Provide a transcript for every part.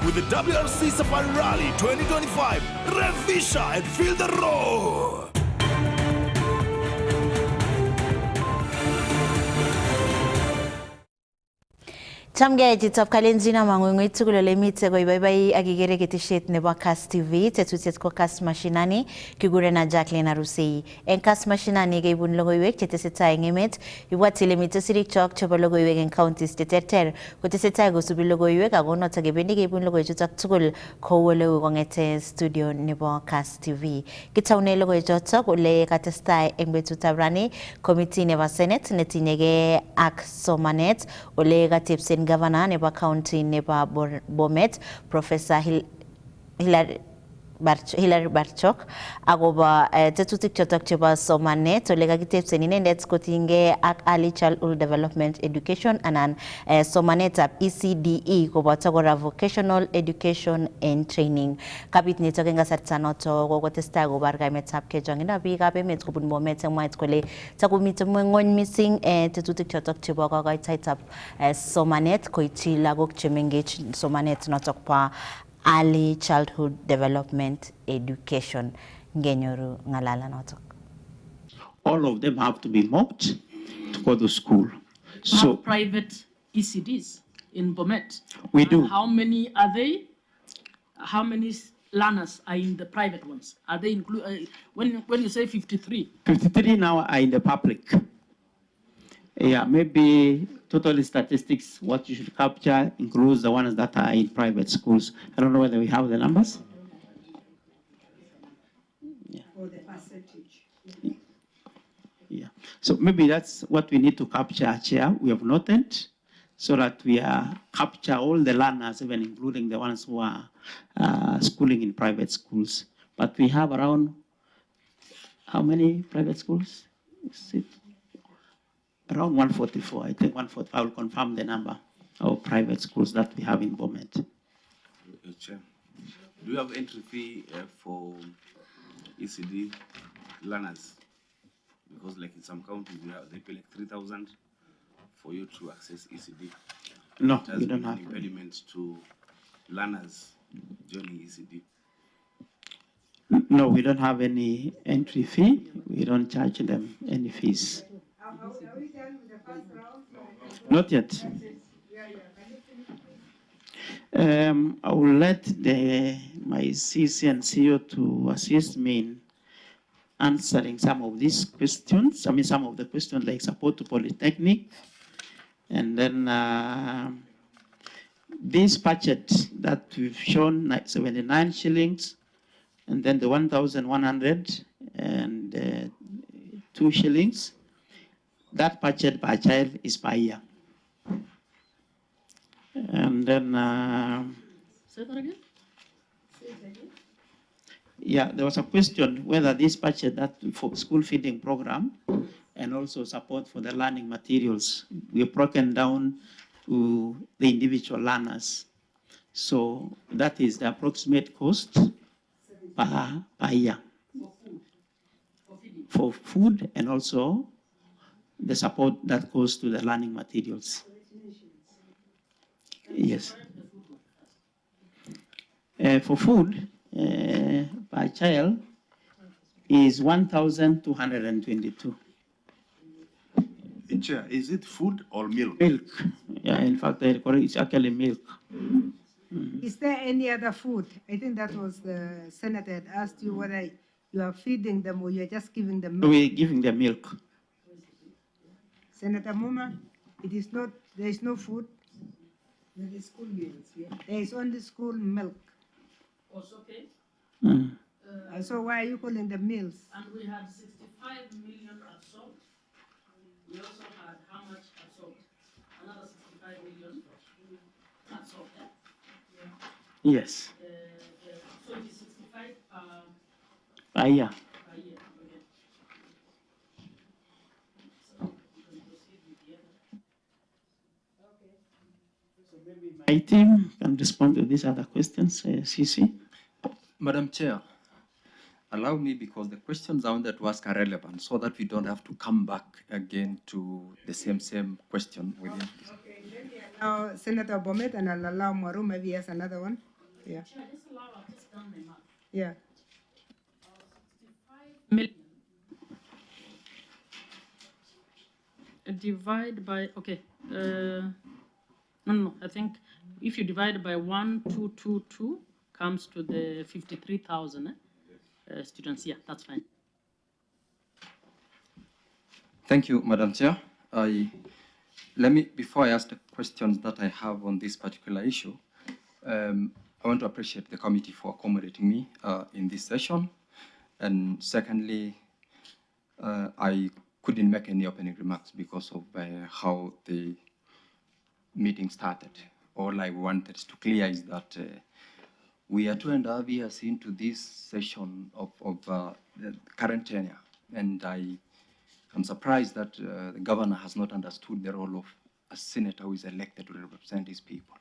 with the WRC Safari Rally 2025. Revisha and feel the roar. Chamgei top kalenzina mangwengwe tukulo lemite go ibai agigere getishet nebo Kass TV tetutiet ko Kass Mashinani kigure na Jacqueline Arusei en Kass Mashinani ge ibun logoiwek chetesetai eng emet ibwati lemite sirik chok chebo logoiwek eng counties cheterter kotesetai kosubi logoiwek ako noto gebendi ge ibun logoiwechutok tugul kowoleu kongete studio nebo Kass TV kitaune logoiwechotok ole katestai eng betutab rani committee nebo Senate netinyege ak somanet ole katepsen Governor nebo county nebo Bomet Professor Hilary Barchok agoba tetutik chotok chebo somanet ole kakitepsen inendet kotinygei ak early childhood development education anan somanetab ECDE koboto kora vocational education and training. Kabit nitok eng kasarta noto kokotestai kobar kaimetab kechongindo biikab emet kobun Bomet eng mwaet kole takomite ng'ony mising tetutik chotok chebo kokoitoetab somanet koityi lagok chemengech somanet notok pa early childhood development education. All of them have to be moved to go to school. So private ECDs in Bomet. We do. How many are they? How many learners are in the private ones? Are they include when you say 53? 53 now are in the public. Yeah, maybe total statistics, what you should capture includes the ones that are in private schools. I don't know whether we have the numbers. Yeah. Or the percentage. Yeah. So maybe that's what we need to capture, Chair. We have noted so that we capture all the learners, even including the ones who are schooling in private schools. But we have around, how many private schools? Is it? Around 144, I think 145. I will confirm the number of private schools that we have in Bomet. Chair, do you have entry fee for ECD learners? Because like in some counties, they pay like 3,000 for you to access ECD. No, we don't have impediments to learners joining ECD. No, we don't have any entry fee. We don't charge them any fees. Not yet. I will let my CC and CEO to assist me in answering some of these questions. I mean, some of the questions like support to polytechnic, and then this budget that we've shown, like 79 shillings, and then the 1,100 and 2 shillings. That budget per child is per year. And then, Say that again? Yeah, there was a question whether this budget that for school feeding program and also support for the learning materials, we've broken down to the individual learners. So that is the approximate cost per year for food and also the support that goes to the learning materials. Yes. For food, per child is 1,222. Chair, is it food or milk? Milk. Yeah, in fact, it's actually milk. Is there any other food? I think that was the senator had asked you whether you are feeding them or you are just giving them milk. We're giving them milk. Senator Muma, it is not, there is no food. There is school meals, yeah. There is only school milk. Also okay. So why are you calling them meals? And we had 65 million absorbed. We also had how much absorbed? Another 65 million absorbed. Yeah? Yes. So it is 65 Per year. per year. Okay. So you can proceed with the other. My team can respond to these other questions. CC. Madam Chair, allow me, because the questions I wanted to ask are relevant, so that we don't have to come back again to the same question within. Okay, let me allow Senator Bomet and I'll allow Maru, maybe he has another one. Yeah. Chair, just allow, I've just done the math. Yeah. 65 million divide by, okay, no, I think if you divide by 1,222 comes to the 53,000 students. Yeah, that's fine. Thank you, Madam Chair. Before I ask the questions that I have on this particular issue, I want to appreciate the committee for accommodating me in this session. And secondly, I couldn't make any opening remarks because of how the meeting started. All I wanted to clear is that we are 2.5 years into this session of the current tenure, and I'm surprised that the governor has not understood the role of a senator who is elected to represent his people.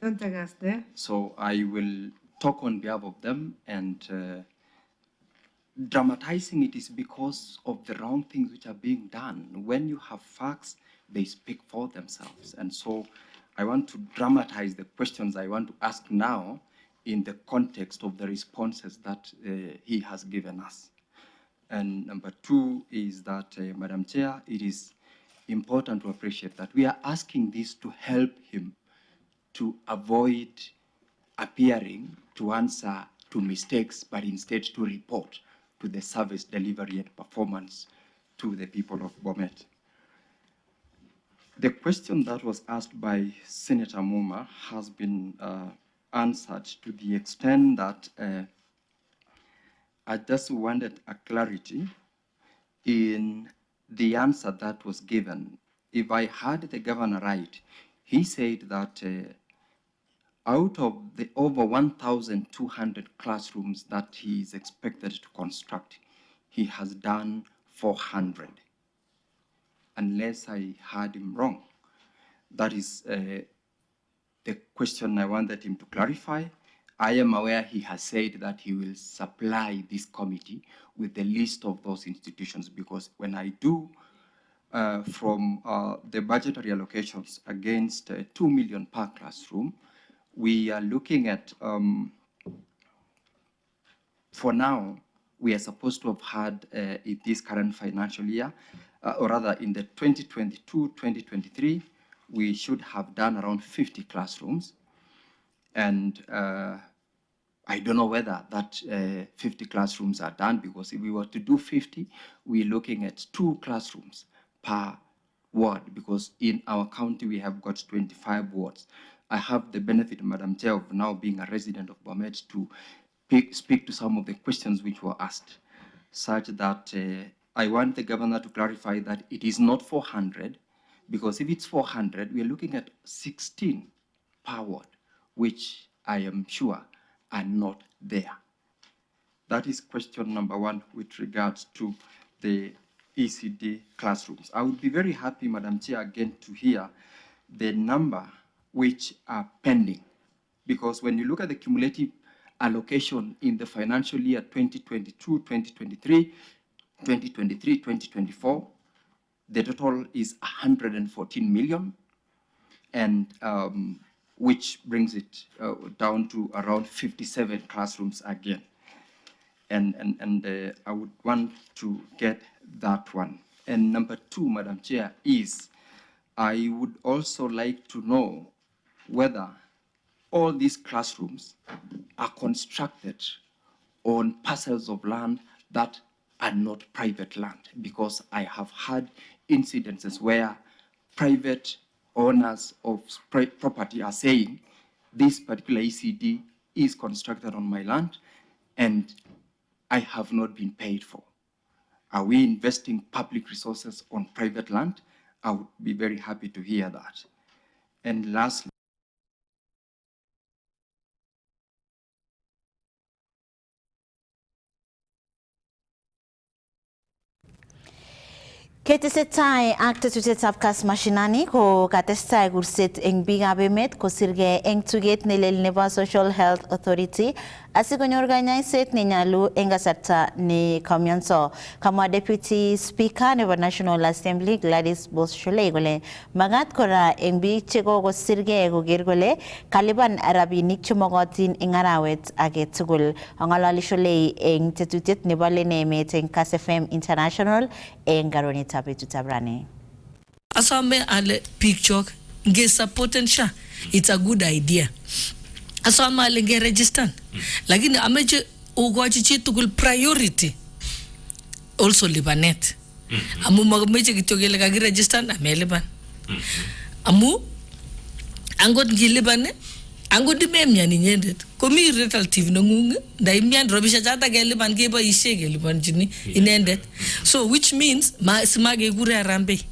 Don't take us there. So I will talk on behalf of them, and dramatizing it is because of the wrong things which are being done. When you have facts, they speak for themselves. And so I want to dramatize the questions I want to ask now in the context of the responses that he has given us. And number two is that, Madam Chair, it is important to appreciate that we are asking this to help him to avoid appearing to answer to mistakes, but instead to report to the service delivery and performance to the people of Bomet. The question that was asked by Senator Muma has been answered to the extent that I just wanted a clarity in the answer that was given. If I heard the governor right, he said that out of the over 1,200 classrooms that he is expected to construct, he has done 400, unless I heard him wrong. That is the question I wanted him to clarify. I am aware he has said that he will supply this committee with the list of those institutions, because when I do from the budgetary allocations against 2 million per classroom, we are looking at, for now, we are supposed to have had in this current financial year, or rather in the 2022-2023, we should have done around 50 classrooms. And I don't know whether that 50 classrooms are done, because if we were to do 50, we're looking at 2 classrooms per ward, because in our county we have got 25 wards. I have the benefit, Madam Chair, of now being a resident of Bomet to speak to some of the questions which were asked, such that I want the governor to clarify that it is not 400, because if it's 400, we are looking at 16 per ward, which I am sure are not there. That is question number one with regards to the ECD classrooms. I would be very happy, Madam Chair, again to hear the number which are pending, because when you look at the cumulative allocation in the financial year 2022-2023, 2023-2024, the total is 114 million, and which brings it down to around 57 classrooms again. And I would want to get that one. And number two, Madam Chair, is I would also like to know whether all these classrooms are constructed on parcels of land that are not private land, because I have had incidences where private owners of property are saying this particular ECD is constructed on my land and I have not been paid for. Are we investing public resources on private land? I would be very happy to hear that. And lastly, Ketesetai ak tetutyetap Kass Mashinani ko katestai kurset eng biikab emet kosirgei eng tuget nelel nebo Social Health Authority asikonyor kanyaiset nenyalu eng kasarta ne kamionso. Kamwa Deputy Speaker nebo National Assembly Gladys Boscholei kole magat kora eng biik chekokosirgei koker kole kalipan rabinik chemokotin eng arawet age tugul. Angalali Sholei eng tetutyet nebo lene emet eng Kass FM International eng Garonita betutab rani. Asome ale picture nge supporten sha, it's a good idea. Asome ale nge register. Lakini ameche ugochi chi tugul priority. Also lipanet. Amu mameche kityo kele kakiregister amelipan. Amu angot ngilipan angot memyan inyendet komi relative nengung nda imyan robisha chata kelipan keboishe kelipanchini inendet. So which means simage kure arambe.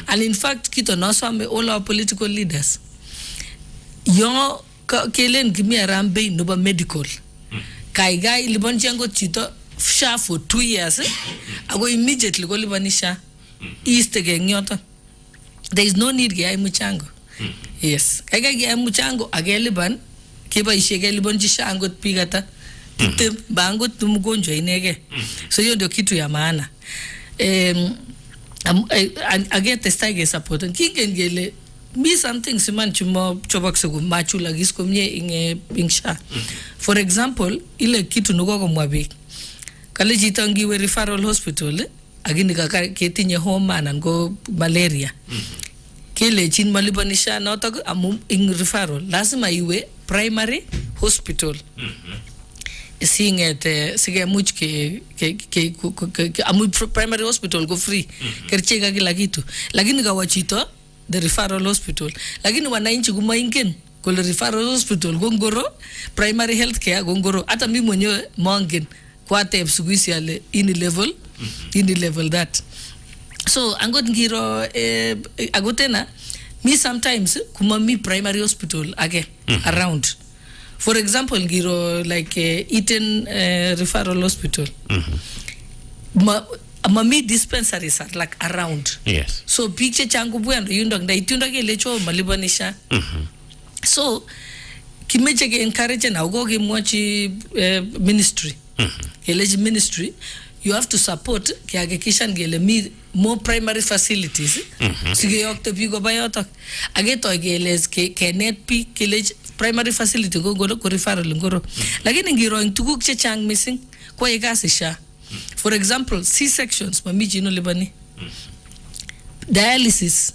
And in fact kito nosome all our political leaders yo kelen kimi arambe noba medical kai lipanchi angot chito SHA for 2 years ago immediately ko lipani SHA iste ke ngyoto. There is no need keyai muchango. Yes, kaya kaya muchango ageliban keboishe kelibanchi SHA angot pigata titem ba angot mgonjwa inege. So hiyo ndio kitu ya maana. Agetestai ke support kingen gele me something siman chumo chobakse ko machula gis komye ing SHA. For example, ile kitu nuko komwa biik kale chito ngiwe referral hospital agini ketinye homa anan ko malaria kele chin malipani SHA notok amu ing referral lazima iwe primary hospital. Singet sigemuch ke amu primary hospital go free kercheka kila kitu, lakini kawa chito the referral hospital, lakini wananchi kumaingen kole referral hospital gongoro, primary health care gongoro. Hata mimi mwenyewe mongen kwa tep suguisi ale ini level that. So angot ngiro agotena me sometimes kumami primary hospital again around. For example, ngiro like Eaton referral hospital. Mami dispensaries are like around. Yes. So picture changu bwendo yundong da itunda ke lecho malibanisha. So kimeche ke encourage na ugo ke mwachi ministry. Eleji ministry you have to support ke hakikisha ngele mi more primary facilities. Sige yokte pigo bayotok. Ageto geles ke net pi kelej primary facility go referral ngoro. Lakini ngiro ing tuguk chechang missing kwa ikasi SHA. For example, C-sections mamiji no libani. Dialysis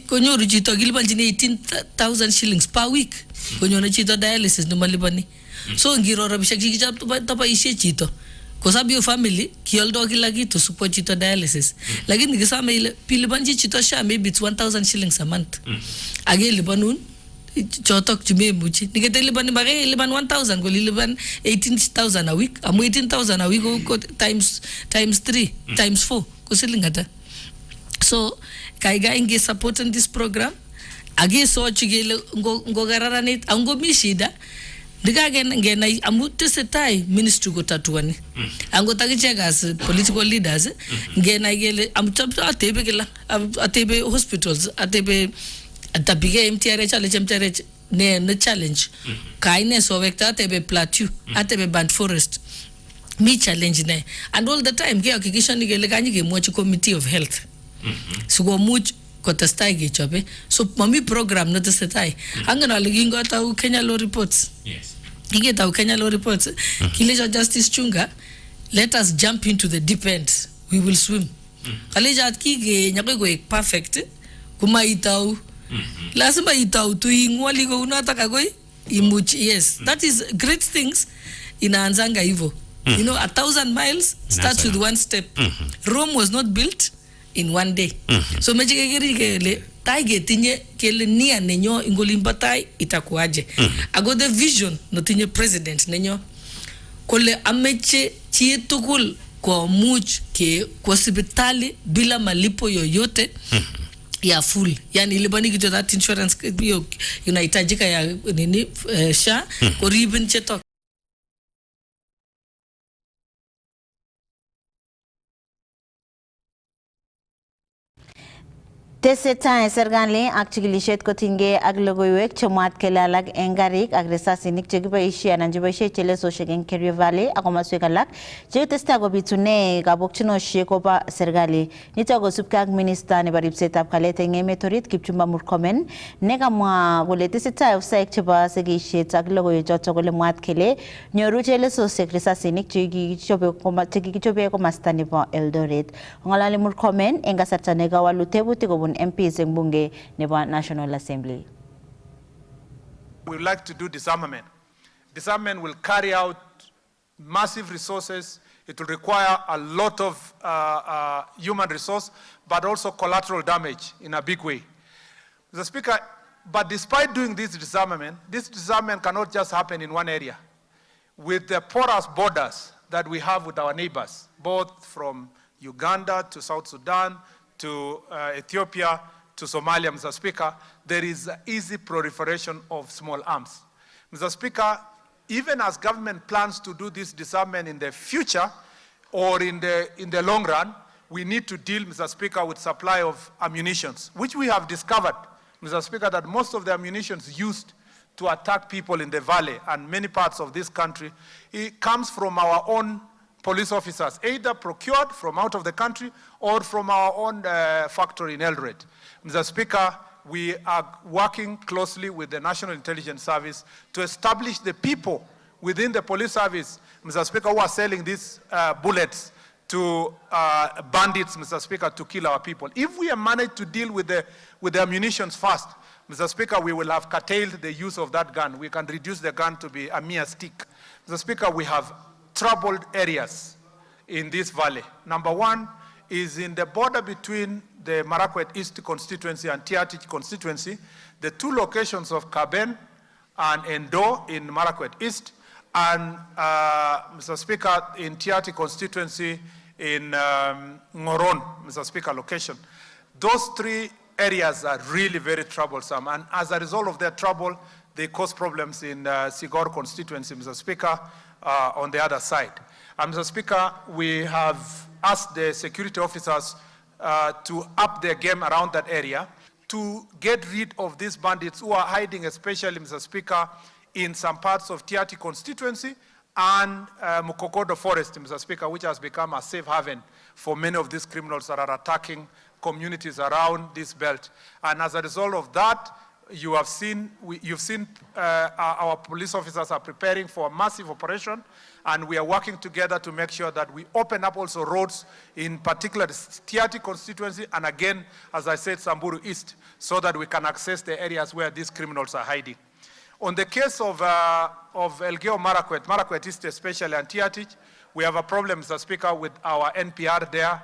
konyoru chito kilipanchini 18,000 shillings per week. Konyoru chito dialysis no malibani. So ngiro rabishek chikichap tapaishe chito. Kwa sababu hiyo family kioldo kila kitu support chito dialysis. Lakini nikisema ile pilipanchi chito SHA maybe it's 1,000 shillings a month. Agelipanun chotok chimemuchi niketelipan bagay liban 1,000 ko liban 18,000 a week. Amu 18,000 a week ko times 3 times 4 ko silingata. So kaiga inge supporting this program age so chigele ngo gararanit ango mishida diga ngena amu tesetai ministry go tatuani ango tagicheka as political leaders ngena gele amtapta atebe hospitals atebe atapige MTR challenge ne challenge kaine so vector atebe plateau atebe band forest me challenge ne and all the time ke hakikisha nigele kanyi ke mwachi committee of health sugo much kotestai ke chobe so mami program no tesetai angana ligingo ta Kenya Law Reports. Yes. Igeta Kenya Law Reports Kileja Justice Chunga, let us jump into the deep end, we will swim. Kaleja kige nyakwe perfect kuma itau lazima itau tu ingwali ko unataka koi imuchi. Yes, that is great things inaanzanga hivyo. You know, 1,000 miles starts with one step. Rome was not built in one day. So mejikegeri kele taige tinye kele nia nenyo ingolimba tai itakuaje. Ago the vision no tinye president nenyo kole ameche chietukul kwa much ke kwa sibitali bila malipo yoyote ya full. Yani ilibani kitu that insurance unaitajika ya nini SHA koribin chetok. Tesetai serikali ak chikilishet kotinygei ak logoiwek chemwaat kele alak eng karik ak risasinik chekiboisie anan cheboisie chelesosiek eng Kerio Valley ak komaswek alak chekitestai kobitune kabokchinosiek koba serikali. Nitok kosubkei ak minista nebo ripsetab kalyet eng emet orit Kipchumba Murkomen nekamwa kole tesetai ofisaek chebo sekisiet ak logoiwechotok kole mwaat kele nyoru chelesosiek risasinik chekikichobe komasta nebo Eldoret. Ng'ololi Murkomen eng kasarta nekawalu tebutik kobun MPs eng bunge nebo National Assembly. We would like to do disarmament. Disarmament will carry out massive resources. It will require a lot of human resource, but also collateral damage in a big way. Mr. Speaker, but despite doing this disarmament cannot just happen in one area. With the porous borders that we have with our neighbors, both from Uganda to South Sudan, to Ethiopia, to Somalia, Mr. Speaker, there is easy proliferation of small arms. Mr. Speaker, even as government plans to do this disarmament in the future or in the long run, we need to deal, Mr. Speaker, with supply of ammunitions, which we have discovered, Mr. Speaker, that most of the ammunitions used to attack people in the valley and many parts of this country, it comes from our own police officers, either procured from out of the country or from our own factory in Eldoret. Mr. Speaker, we are working closely with the National Intelligence Service to establish the people within the police service, Mr. Speaker, who are selling these bullets to bandits, Mr. Speaker, to kill our people. If we manage to deal with the ammunitions first, Mr. Speaker, we will have curtailed the use of that gun. We can reduce the gun to be a mere stick. Mr. Speaker, we have troubled areas in this valley. Number one is in the border between the Marakwet East constituency and Tiatich constituency, the two locations of Kaben and Endo in Marakwet East, and Mr. Speaker, in Tiatich constituency in Ngoron, Mr. Speaker, location. Those three areas are really very troublesome, and as a result of their trouble, they cause problems in Sigor constituency, Mr. Speaker, on the other side. And Mr. Speaker, we have asked the security officers to up their game around that area to get rid of these bandits who are hiding, especially, Mr. Speaker, in some parts of Tiati constituency and Mukokodo Forest, Mr. Speaker, which has become a safe haven for many of these criminals that are attacking communities around this belt. And as a result of that, you've seen our police officers are preparing for a massive operation, and we are working together to make sure that we open up also roads, in particular the Tiati constituency, and again, as I said, Samburu East, so that we can access the areas where these criminals are hiding. On the case of Elgeyo Marakwet East especially, and Tiatich, we have a problem, Mr. Speaker, with our NPR there.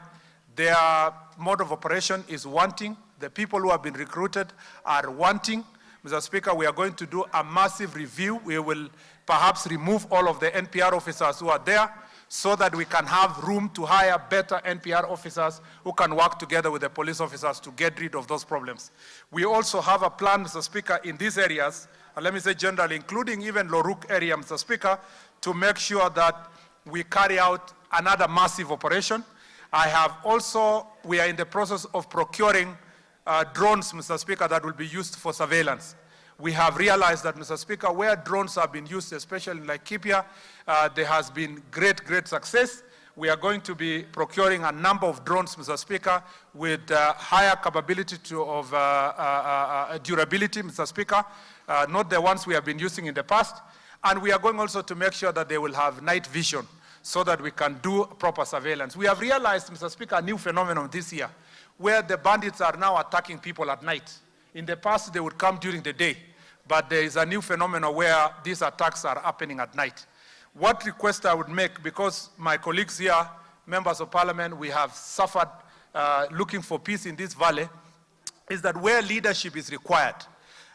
Their mode of operation is wanting. The people who have been recruited are wanting. Mr. Speaker, we are going to do a massive review. We will perhaps remove all of the NPR officers who are there so that we can have room to hire better NPR officers who can work together with the police officers to get rid of those problems. We also have a plan, Mr. Speaker, in these areas, and let me say generally, including even Loruk area, Mr. Speaker, to make sure that we carry out another massive operation. We are in the process of procuring drones, Mr. Speaker, that will be used for surveillance. We have realized that, Mr. Speaker, where drones have been used, especially in Laikipia, there has been great success. We are going to be procuring a number of drones, Mr. Speaker, with higher capability of durability, Mr. Speaker, not the ones we have been using in the past. And we are going also to make sure that they will have night vision so that we can do proper surveillance. We have realized, Mr. Speaker, a new phenomenon this year, where the bandits are now attacking people at night. In the past, they would come during the day, but there is a new phenomenon where these attacks are happening at night. What request I would make, because my colleagues here, members of parliament, we have suffered looking for peace in this valley, is that where leadership is required,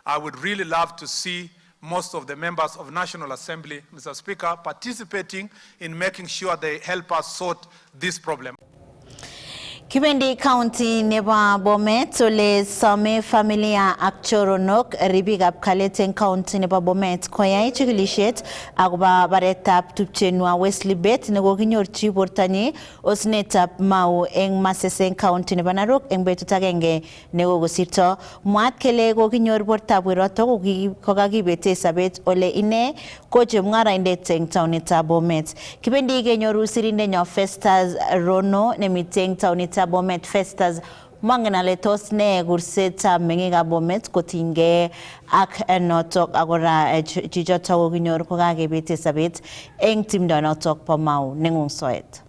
I would really love to see most of the members of National Assembly, Mr. Speaker, participating in making sure they help us sort this problem. Kibendi County nebo Bomet ole some familia ak choronok ribikab kalet eng county nebo Bomet koyai chikilishet akobo baretab tupchenwa Wesley Bet nekokinyorchi bortanyi osnetab Mau eng Masese eng county nebo Narok eng betut agenge nekokosirto. Mwaat kele kokinyor bortab weroto kokakibete sabet ole ine ko chemung'araindet eng taonitab Bomet. Kibendi kenyoru sirindenyo Festus Rono nemite eng taonitab Bomet. Festus, mangen ale tos ne kursetab meng'ikab Bomet kotinygei ak notok akora chichotok kokinyor kokakebete sabet eng timdo notok po Mau neng'ung soet.